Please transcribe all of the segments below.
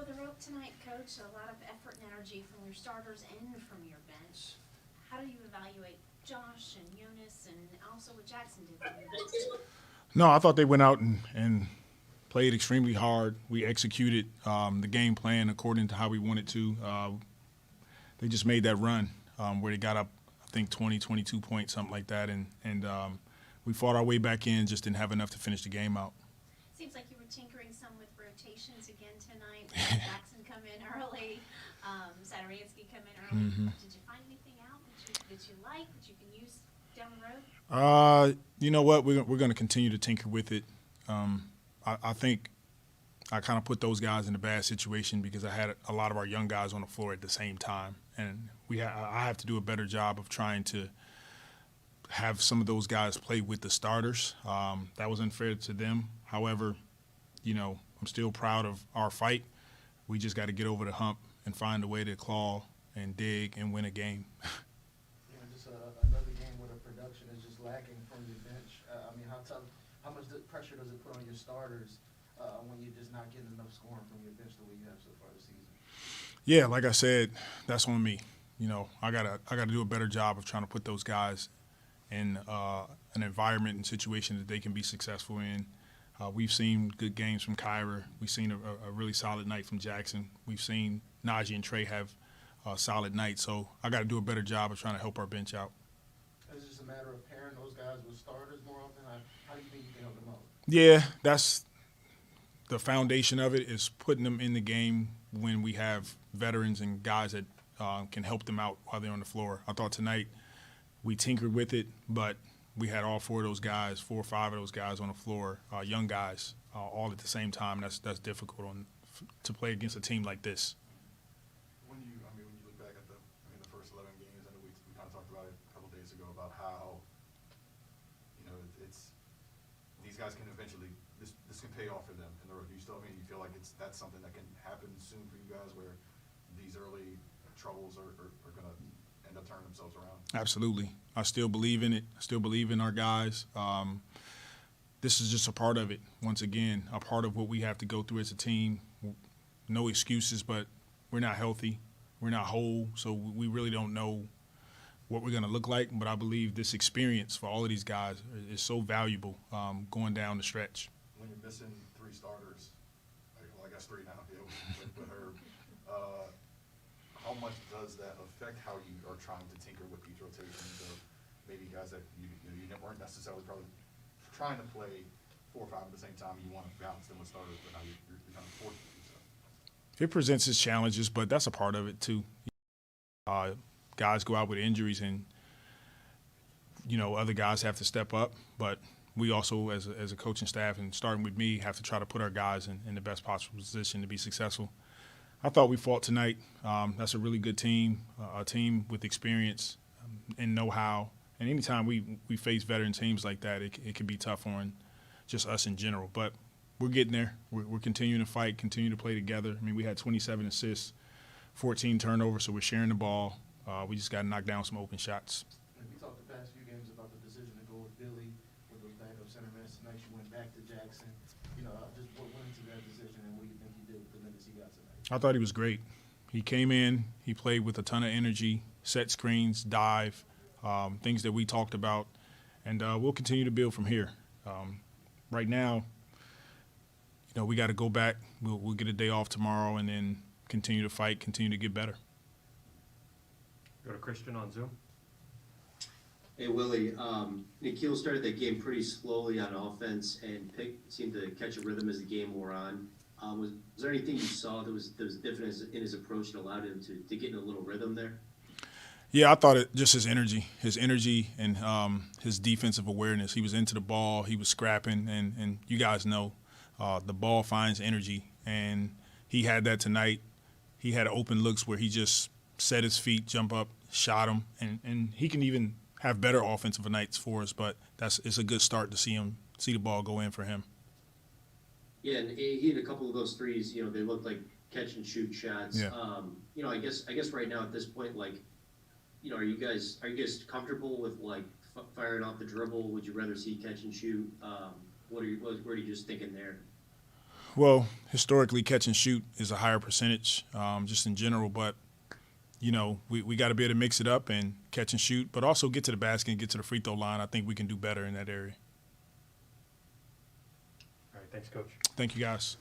of the rope tonight, Coach. A lot of effort and energy from your starters and from your bench. How do you evaluate Josh and Jonas and also what Jackson did for you? No, I thought they went out and played extremely hard. We executed the game plan according to how we wanted to. They just made that run where they got up, I think, 20, 22 points, something like that. And we fought our way back in, just didn't have enough to finish the game out. Seems like you were tinkering some with rotations again tonight. Jackson come in early, Sadaransky come in early. Mm-hmm. Did you find anything out that you like, that you can use down the road? You know what? We're going to continue to tinker with it. I think I kind of put those guys in a bad situation because I had a lot of our young guys on the floor at the same time, and I have to do a better job of trying to have some of those guys play with the starters. That was unfair to them. However, I'm still proud of our fight. We just got to get over the hump and find a way to claw and dig and win a game. Just another game where the production is just lacking from your bench. How much pressure does it put on your starters when you're just not getting enough scoring from your bench the way you have so far this season? Yeah, like I said, that's on me. I gotta do a better job of trying to put those guys in an environment and situation that they can be successful in. We've seen good games from Kyra. We've seen a really solid night from Jackson. We've seen Najee and Trey have a solid night. So I got to do a better job of trying to help our bench out. Is it just a matter of pairing those guys with starters more often? How do you think you can help them out? Yeah, that's the foundation of it, is putting them in the game when we have veterans and guys that can help them out while they're on the floor. I thought tonight we tinkered with it, but we had all four or five of those guys on the floor, young guys, all at the same time. That's difficult to play against a team like this. When you look back at the first 11 games, I know we kind of talked about it a couple of days ago about how it's these guys can eventually this can pay off for them in the road. Do you feel like that's something that can happen soon for you guys, where these early troubles are going to end up turning themselves around? Absolutely. I still believe in it. I still believe in our guys. This is just a part of it. Once again, a part of what we have to go through as a team. No excuses, but we're not healthy. We're not whole, so we really don't know what we're going to look like. But I believe this experience for all of these guys is so valuable going down the stretch. When you're missing three starters, I guess three now, with her, how much does that affect how you are trying to tinker with these rotations of maybe guys that you weren't necessarily probably trying to play 4 or 5 at the same time? You want to balance them with starters, but now you're kind of forced to do so. It presents its challenges, but that's a part of it too. Guys go out with injuries, and other guys have to step up. But we also, as a coaching staff, and starting with me, have to try to put our guys in the best possible position to be successful. I thought we fought tonight. That's a really good team, a team with experience and know-how. And anytime we face veteran teams like that, it can be tough on just us in general. But we're getting there. We're continuing to fight, continue to play together. We had 27 assists, 14 turnovers, so we're sharing the ball. We just got to knock down some open shots. We talked the past few games about the decision to go with Billy with those backup center minutes. Tonight you went back to Jackson. Just what went into that decision, and what do you think he did with the minutes he got tonight? I thought he was great. He came in, he played with a ton of energy, set screens, dive, things that we talked about, and we'll continue to build from here. Right now, we got to go back. We'll get a day off tomorrow and then continue to fight, continue to get better. Go to Christian on Zoom. Hey, Willie. Nikhil started that game pretty slowly on offense and seemed to catch a rhythm as the game wore on. Was there anything you saw that was different in his approach and allowed him to get in a little rhythm there? Yeah, I thought just his energy and his defensive awareness. He was into the ball. He was scrapping, and you guys know the ball finds energy, and he had that tonight. He had open looks where he just set his feet, jump up, shot him, and he can even have better offensive nights for us, but it's a good start to see the ball go in for him. Yeah, and he had a couple of those threes. They looked like catch and shoot shots. Yeah. I guess right now at this point, are you guys comfortable with firing off the dribble? Would you rather see catch and shoot? What are you just thinking there? Well, historically, catch and shoot is a higher percentage, just in general. But, we got to be able to mix it up and catch and shoot, but also get to the basket and get to the free throw line. I think we can do better in that area. All right, thanks, Coach. Thank you, guys.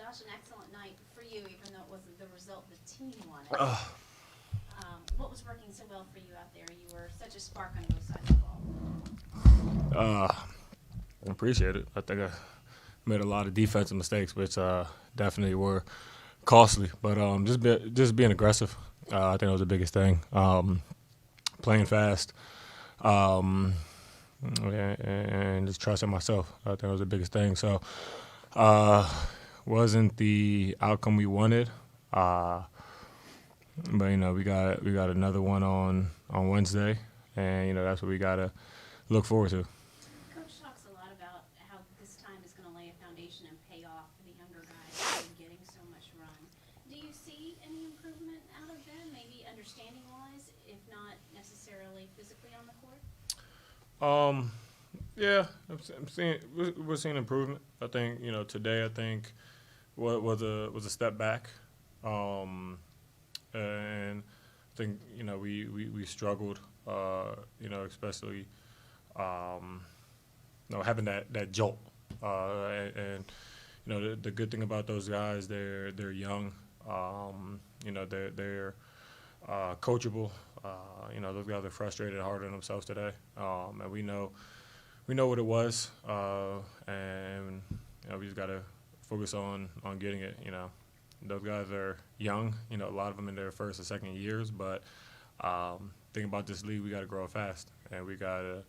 Josh, an excellent night for you, even though it wasn't the result the team wanted. What was working so well for you out there? You were such a spark on both sides of the ball. I appreciate it. I think I made a lot of defensive mistakes, which definitely were costly. But just being aggressive, I think that was the biggest thing. Playing fast, and just trusting myself. I think that was the biggest thing. So, wasn't the outcome we wanted. But we got another one on Wednesday, and that's what we gotta look forward to. Coach talks a lot about how this time is going to lay a foundation and pay off for the younger guys who are getting so much run. Do you see any improvement out of them, maybe understanding-wise, if not necessarily physically on the court? Yeah, we're seeing improvement. I think today was a step back, and I think we struggled, especially having that jolt, and the good thing about those guys, they're young, they're coachable. Those guys are frustrated, hard on themselves today, and we know what it was, and we just gotta focus on getting it. Those guys are young. A lot of them in their first or second years, but thing about this league, we gotta grow fast, and we gotta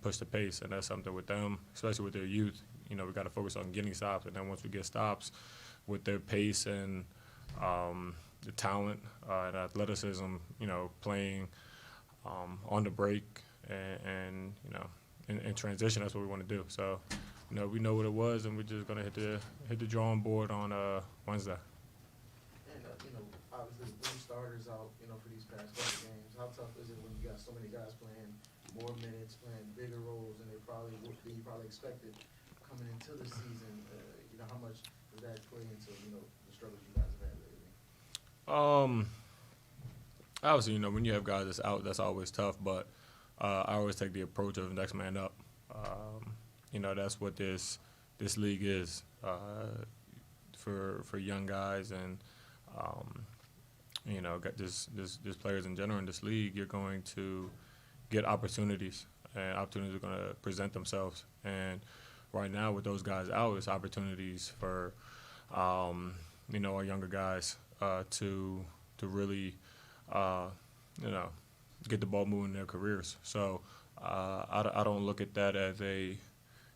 push the pace, and that's something with them, especially with their youth. We gotta focus on getting stops, and then once we get stops, with their pace and the talent and athleticism, playing on the break and in transition, that's what we want to do. So, we know what it was, and we're just gonna hit the drawing board on Wednesday. And obviously the 3 starters out, for these past couple games. How tough is it when you got so many guys playing more minutes, playing bigger roles than you probably expected coming into the season? How much does that play into the struggles you guys have had lately? Obviously, when you have guys that's out, that's always tough. But I always take the approach of next man up. That's what this league is for young guys, and just players in general in this league. You're going to get opportunities, and opportunities are going to present themselves. And right now, with those guys out, it's opportunities for our younger guys to really get the ball moving in their careers. So I don't look at that as a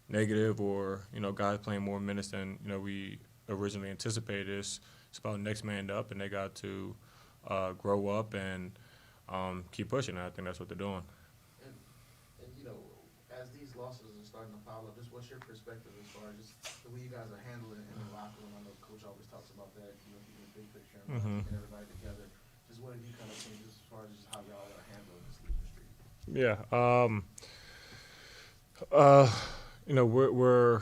negative, or guys playing more minutes than we originally anticipated. It's about next man up, and they got to grow up and keep pushing. I think that's what they're doing. And as these losses are starting to pile up, just what's your perspective as far as just the way you guys are handling it in the locker room? I know Coach always talks about that, keeping the big picture and keeping everybody together. Just what have you kind of changed as far as just how y'all are handling this losing streak? Yeah. We're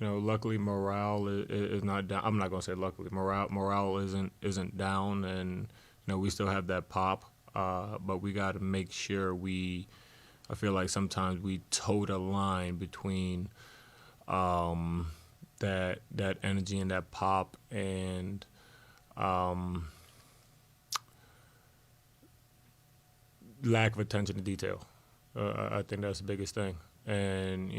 luckily morale is not down. I'm not gonna say luckily. Morale isn't down, and we still have that pop. But we got to make sure I feel like sometimes we toe the line between that energy and that pop and lack of attention to detail. I think that's the biggest thing. And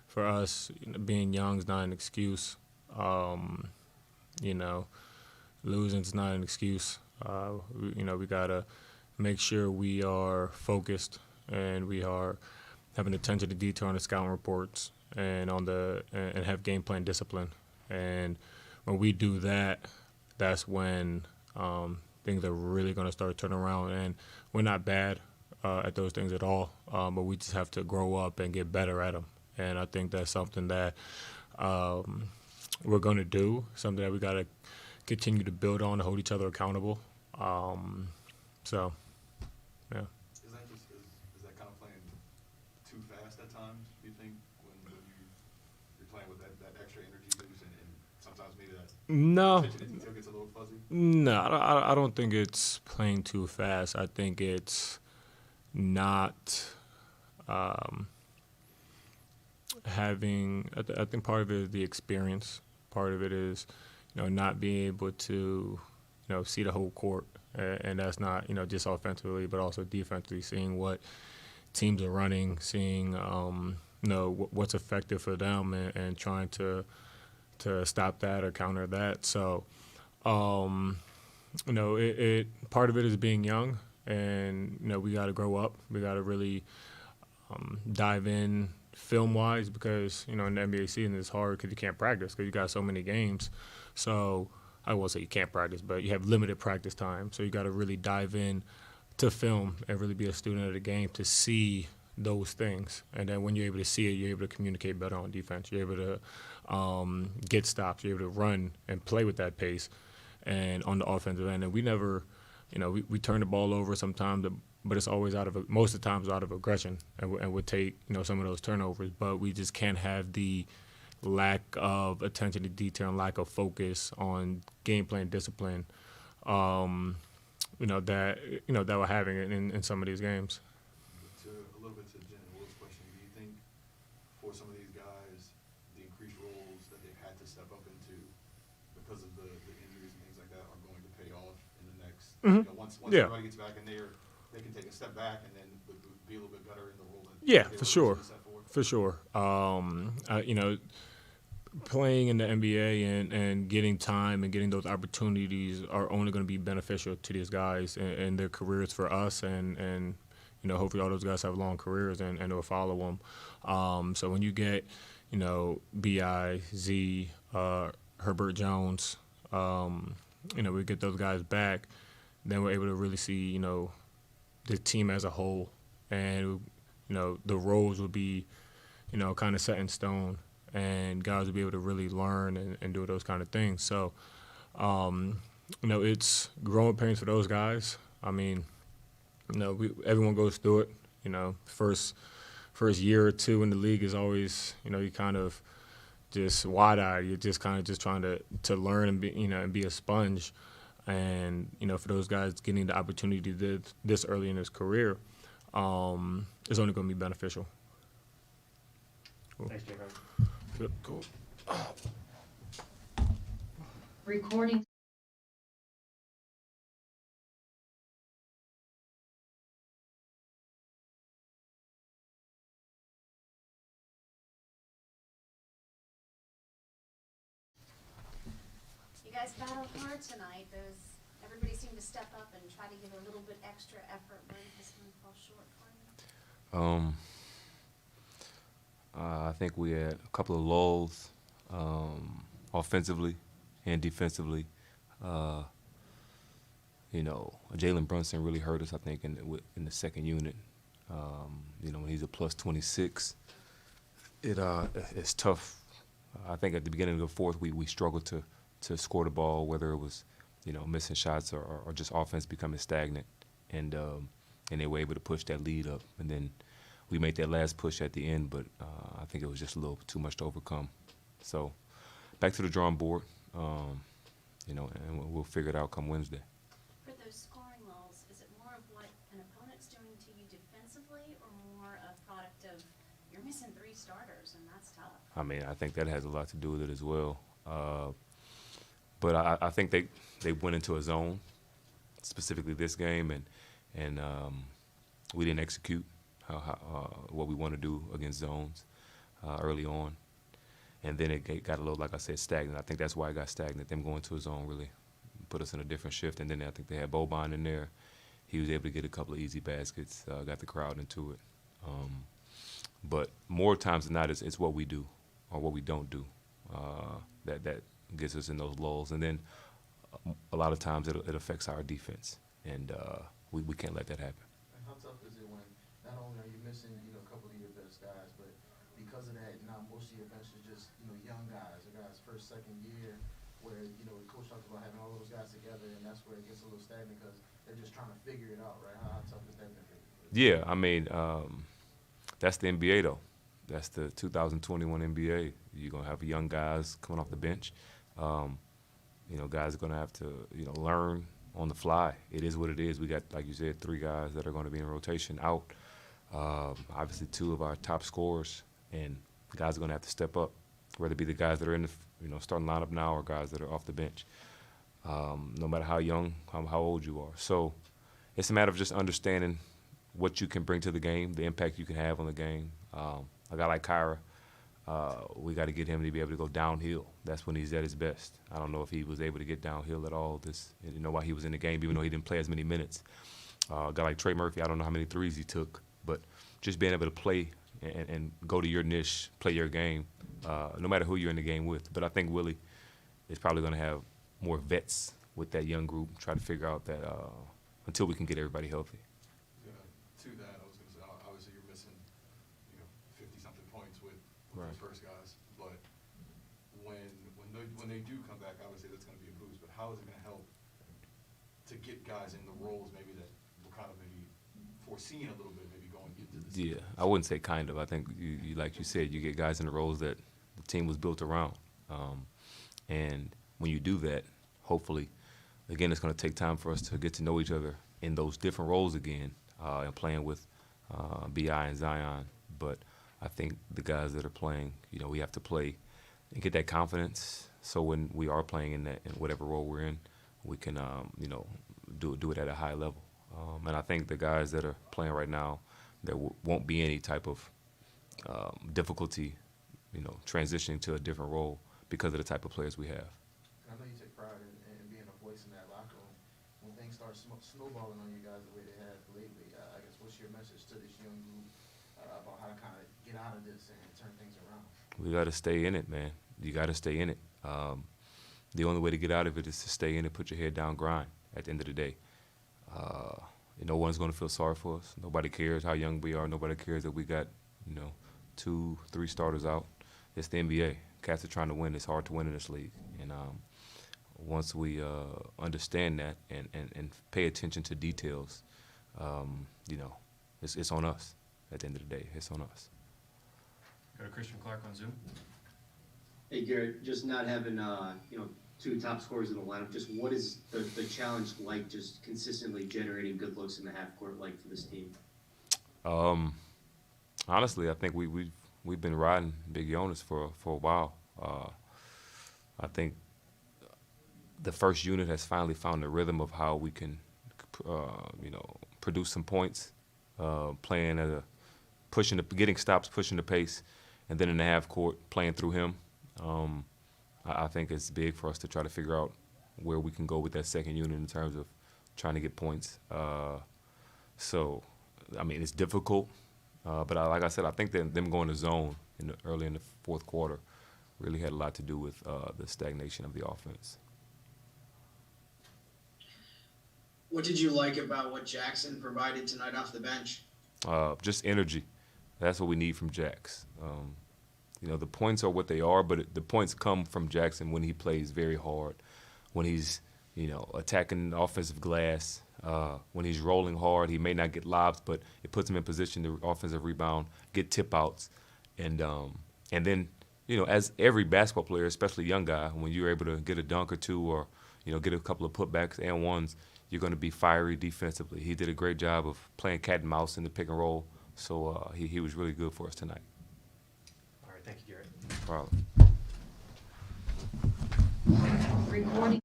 for us, being young is not an excuse. Losing is not an excuse. We gotta make sure we are focused, and we are having attention to detail on the scouting reports, and and have game plan discipline. And when we do that, that's when things are really going to start turning around. And we're not bad at those things at all, but we just have to grow up and get better at them. And I think that's something that we're going to do, something that we got to continue to build on to hold each other accountable. So, yeah. Is that kind of playing too fast at times, do you think, when you're playing with that extra energy boost, and sometimes maybe that attention to detail gets a little fuzzy? No, I don't think it's playing too fast. I think it's not having. I think part of it is the experience. Part of it is, not being able to, see the whole court, and that's not, just offensively, but also defensively, seeing what teams are running, seeing, what's effective for them, and trying to stop that or counter that. So, part of it is being young, and we got to grow up. We got to really dive in film-wise, because in the NBA season it's hard because you can't practice because you got so many games. So I won't say you can't practice, but you have limited practice time. So you got to really dive in to film and really be a student of the game to see those things. And then when you're able to see it, you're able to communicate better on defense. You're able to get stops. You're able to run and play with that pace. And on the offensive end, and we never, we turn the ball over sometimes, but it's always most of the times out of aggression, and would take some of those turnovers. But we just can't have the lack of attention to detail and lack of focus on game plan discipline, that we're having in some of these games. A little bit to Jen and Will's question, do you think for some of these guys, the increased roles that they've had to step up into because of the injuries and things like that are going to pay off in the next, once Yeah. everybody gets back in there, they can take a step back and then be a little bit better in the role that Yeah, they for were sure. originally set for? For sure. Playing in the NBA and getting time and getting those opportunities are only going to be beneficial to these guys and their careers for us, and hopefully all those guys have long careers and they'll follow them. So when you get, B.I., Z, Herbert Jones, we get those guys back, then we're able to really see, the team as a whole, and the roles will be, kind of set in stone, and guys will be able to really learn and do those kind of things. So, it's growing pains for those guys. I mean, everyone goes through it. First year or two in the league is always, you kind of just wide-eyed. You're just kind of just trying to learn and be, and be a sponge. And, for those guys getting the opportunity this early in his career, it's only going to be beneficial. Cool. Thanks, Jacob. Good. Cool. Recording. You guys battled hard tonight. Everybody seemed to step up and try to give a little bit extra effort. Where did this one fall short for you? I think we had a couple of lulls, offensively and defensively. Jalen Brunson really hurt us, I think, in the second unit. When he's a plus 26, it's tough. I think at the beginning of the fourth, we struggled to score the ball, whether it was, missing shots or just offense becoming stagnant, and they were able to push that lead up, and then we made that last push at the end, but I think it was just a little too much to overcome. So back to the drawing board, and we'll figure it out come Wednesday. For those scoring lulls, is it more of what an opponent's doing to you defensively, or more a product of you're missing 3 starters and that's tough? I mean, I think that has a lot to do with it as well. But I think they went into a zone, specifically this game, and we didn't execute what we want to do against zones early on. And then it got a little, like I said, stagnant. I think that's why it got stagnant. Them going to a zone really put us in a different shift. And then I think they had Boban in there. He was able to get a couple of easy baskets, got the crowd into it. But more times than not, it's what we do or what we don't do that gets us in those lulls. And then a lot of times it affects our defense, and we can't let that happen. And how tough is it when not only are you missing, a couple of your best guys, but because of that, now most of your bench is just, young guys, or guys first, second year, where, the coach talks about having all those guys together, and that's where it gets a little stagnant because they're just trying to figure it out, right? How tough is that been for you? Yeah, I mean, that's the NBA, though. That's the 2021 NBA. You're going to have young guys coming off the bench. Guys are going to have to, learn on the fly. It is what it is. We got, like you said, 3 guys that are going to be in rotation out. Obviously, 2 of our top scorers, and guys are going to have to step up. whether it be the guys that are in the starting lineup now or guys that are off the bench. No matter how young, how old you are. So it's a matter of just understanding what you can bring to the game, the impact you can have on the game. A guy like Kyra, we got to get him to be able to go downhill. That's when he's at his best. I don't know if he was able to get downhill at all while he was in the game, even though he didn't play as many minutes. A guy like Trey Murphy, I don't know how many threes he took, but just being able to play and go to your niche, play your game, no matter who you're in the game with. But I think Willie is probably going to have more vets with that young group, try to figure out that until we can get everybody healthy. Yeah, to that, I was going to say, obviously you're missing, 50-something points with Right. those first guys, but when they do come back, obviously that's going to be a boost. But how is it going to help to get guys in the roles maybe that we're kind of maybe foreseeing a little bit, maybe going into this? Yeah, I wouldn't say kind of. I think you like you said, you get guys in the roles that the team was built around, and when you do that, hopefully, again, it's going to take time for us to get to know each other in those different roles again, and playing with B.I. and Zion. But I think the guys that are playing, we have to play and get that confidence. So when we are playing in whatever role we're in, we can, do it at a high level. And I think the guys that are playing right now, there won't be any type of difficulty, transitioning to a different role because of the type of players we have. I know you take pride in being a voice in that locker room. When things start snowballing on you guys the way they have lately, I guess what's your message to this young group about how to kind of get out of this and turn things around? We got to stay in it, man. You got to stay in it. The only way to get out of it is to stay in it, put your head down, grind at the end of the day. No one's going to feel sorry for us. Nobody cares how young we are. Nobody cares that we got, 2, 3 starters out. It's the NBA. Cats are trying to win. It's hard to win in this league. And once we understand that and pay attention to details, it's on us. At the end of the day, it's on us. Go to Christian Clark on Zoom. Hey Garrett, just not having 2 top scorers in the lineup, just what is the challenge like, just consistently generating good looks in the half court like for this team? Honestly, I think we've been riding Big Jonas for a while. I think the first unit has finally found the rhythm of how we can, produce some points, playing at getting stops, pushing the pace, and then in the half court playing through him. I think it's big for us to try to figure out where we can go with that second unit in terms of trying to get points. So, I mean, it's difficult, but like I said, I think that them going to zone early in the fourth quarter really had a lot to do with the stagnation of the offense. What did you like about what Jackson provided tonight off the bench? Just energy. That's what we need from Jax. The points are what they are, but the points come from Jackson when he plays very hard, when he's, attacking offensive glass, when he's rolling hard. He may not get lobs, but it puts him in position to offensive rebound, get tip outs, and then, as every basketball player, especially young guy, when you're able to get a dunk or two or, get a couple of putbacks and ones, you're going to be fiery defensively. He did a great job of playing cat and mouse in the pick and roll, so he was really good for us tonight. All right, thank you, Garrett. No problem. Recording.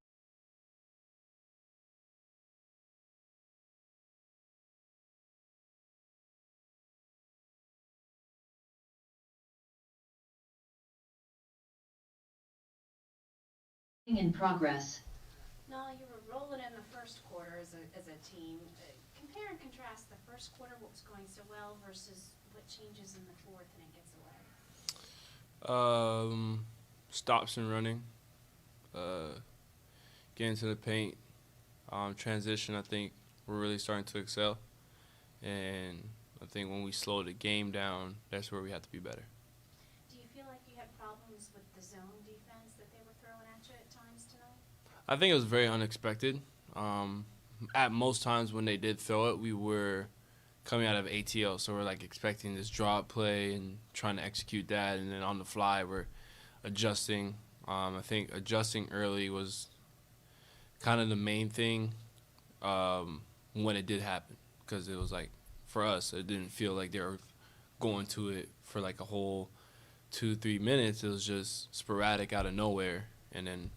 In progress. No, you were rolling in the first quarter as a team. Compare and contrast the first quarter, what was going so well, versus what changes in the fourth and it gets away. Stops and running, getting to the paint, transition. I think we're really starting to excel, and I think when we slow the game down, that's where we have to be better. Do you feel like you had problems with the zone defense that they were throwing at you at times tonight? I think it was very unexpected. At most times when they did throw it, we were coming out of ATL, so we're like expecting this drop play and trying to execute that, and then on the fly we're adjusting. I think adjusting early was kind of the main thing when it did happen, because it was like, for us, it didn't feel like they were going to it for like a whole 2-3 minutes, it was just sporadic out of nowhere, and then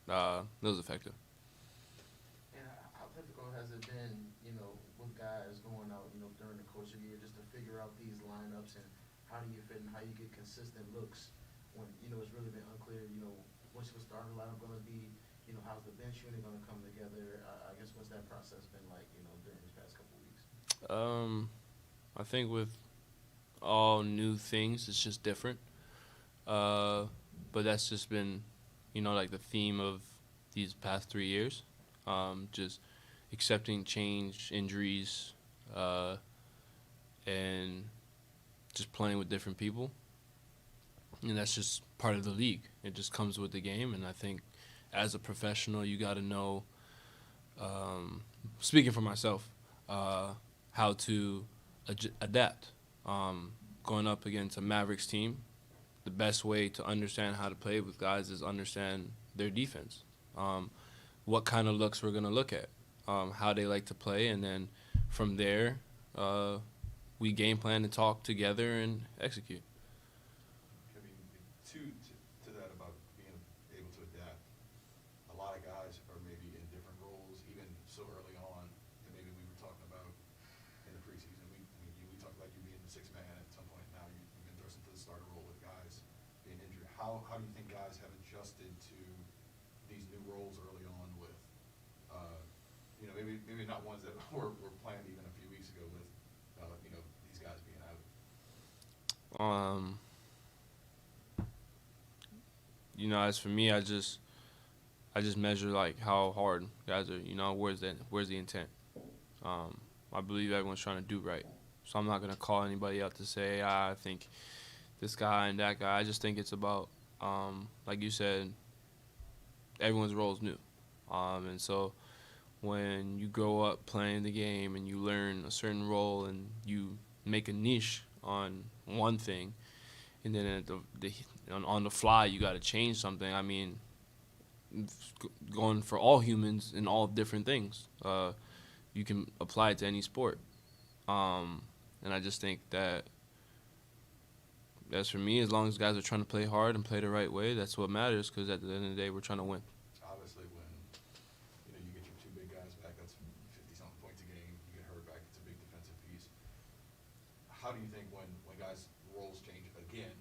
it was effective. And how difficult has it been, with guys going out, during the course of the year just to figure out these lineups and how do you fit and how you get consistent looks when, it's really been unclear, what's the starting lineup going to be, how's the bench unit going to come together? I guess what's that process been like, during these past couple of weeks? I think with all new things, it's just different. But that's just been, like the theme of these past 3 years. Just accepting change, injuries, and just playing with different people. And that's just part of the league. It just comes with the game. And I think as a professional, you got to know, speaking for myself, how to adapt. Going up against a Mavericks team, the best way to understand how to play with guys is understand their defense. What kind of looks we're going to look at, how they like to play, and then from there, we game plan and talk together and execute. I mean, to that about being able to adapt, a lot of guys are maybe in different roles, even so early on, that maybe we were talking about in the preseason. We talked about you being the sixth man at some point. Now you've been thrust into the starter role with guys being injured. How do you think guys have adjusted to these new roles early on with, maybe not ones that were planned even a few weeks ago with, these guys being out? As for me, I just measure like how hard guys are. Where's the intent? I believe everyone's trying to do right, so I'm not gonna call anybody out to say I think this guy and that guy. I just think it's about, like you said, everyone's role is new, and so when you grow up playing the game and you learn a certain role and you make a niche on one thing, and then on the fly you got to change something. I mean, going for all humans in all different things, you can apply it to any sport, and I just think that as for me, as long as guys are trying to play hard and play the right way, that's what matters, because at the end of the day, we're trying to win. Obviously, when you get your two big guys back, that's 50-something points a game. You get Hurd back, it's a big defensive piece. How do you think when guys' roles change again,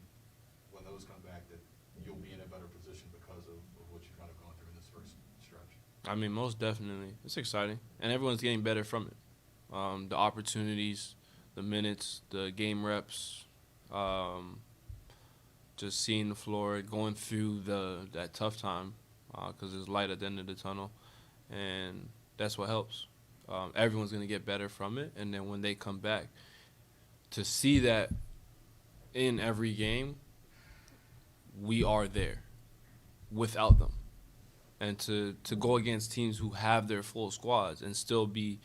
when those come back, that you'll be in a better position because of what you've kind of gone through in this first stretch? I mean, most definitely. It's exciting, and everyone's getting better from it. The opportunities, the minutes, the game reps, just seeing the floor, going through that tough time, because there's light at the end of the tunnel, and that's what helps. Everyone's going to get better from it, and then when they come back, to see that in every game, we are there without them. And to go against teams who have their full squads and still be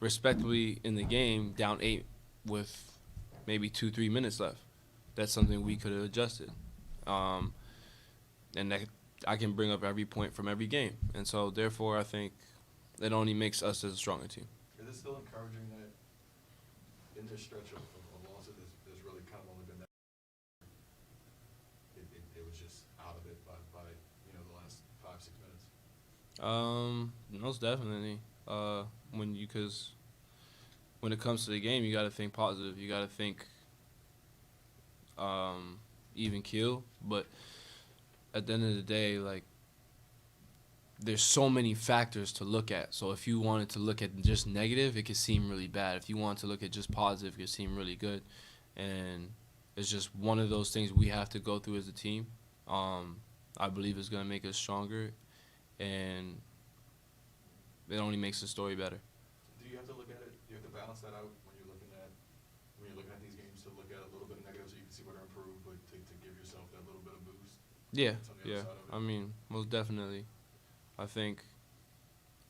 respectably in the game down 8 with maybe 2-3 minutes left, that's something we could have adjusted. And that I can bring up every point from every game. And so, therefore, I think it only makes us as a stronger team. Is it still encouraging that in this stretch of losses, there's really kind of only been that it was just out of it by the last 5-6 minutes? Most definitely. Because when it comes to the game, you got to think positive. You got to think even keel. But at the end of the day, like, there's so many factors to look at. So if you wanted to look at just negative, it could seem really bad. If you want to look at just positive, it could seem really good. And it's just one of those things we have to go through as a team. I believe it's going to make us stronger, and it only makes the story better. Do you have to look at it? Do you have to balance that out when you're looking at these games, to look at a little bit of negative so you can see where to improve, but to give yourself that little bit of boost? Yeah, That's on the yeah. other side of it? I mean, most definitely. I think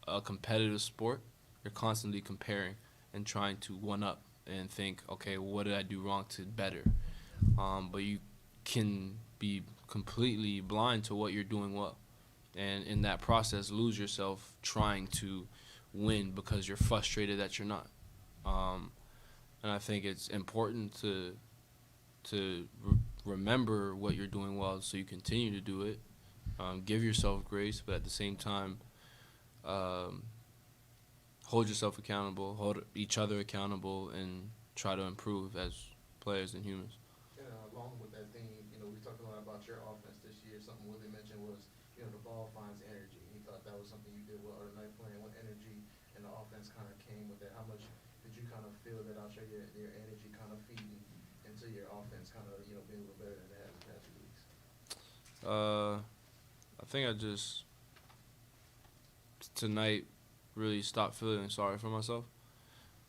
a competitive sport, you're constantly comparing and trying to one-up and think, okay, what did I do wrong to better? But you can be completely blind to what you're doing well. And in that process, lose yourself trying to win because you're frustrated that you're not. And I think it's important to remember what you're doing well so you continue to do it. Give yourself grace, but at the same time, hold yourself accountable, hold each other accountable, and try to improve as players and humans. And along with that theme, we talked a lot about your offense this year. Something Willie mentioned was, the ball finds energy. He thought that was something you did well tonight, playing with energy, and the offense kind of came with that. How much did you kind of feel that out your energy kind of feeding into your offense, kind of, being a little better than that in the past 2 weeks? I think I just tonight really stopped feeling sorry for myself.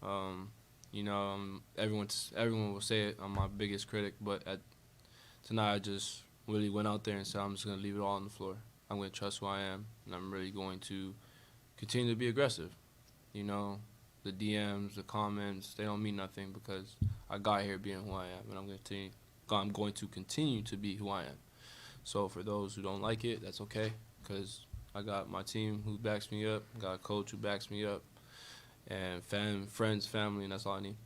Everyone will say it. I'm my biggest critic, but tonight I just really went out there and said I'm just gonna leave it all on the floor. I'm gonna trust who I am, and I'm really going to continue to be aggressive. The DMs, the comments, they don't mean nothing because I got here being who I am, and I'm going to continue to be who I am. So for those who don't like it, that's okay, because I got my team who backs me up, got a coach who backs me up, and friends, family, and that's all I need.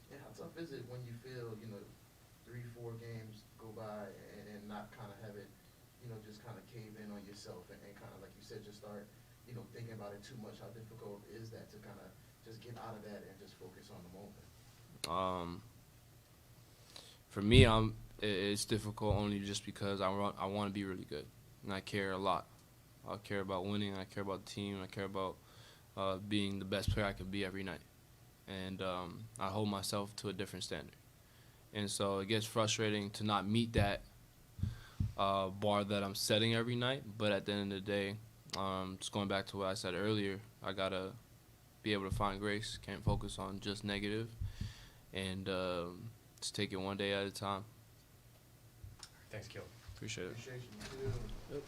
Yeah, how tough is it when you feel, 3-4 games go by and not kind of have it, just kind of cave in on yourself and kind of, like you said, just start, thinking about it too much? How difficult is that to kind of just get out of that and just focus on the moment? For me, it's difficult only just because I want to be really good, and I care a lot. I care about winning. I care about the team. I care about being the best player I can be every night, and I hold myself to a different standard. And so it gets frustrating to not meet that bar that I'm setting every night. But at the end of the day, just going back to what I said earlier, I gotta be able to find grace. Can't focus on just negative, and just take it one day at a time. Thanks, Gil. Appreciate it. Appreciation too. Yep.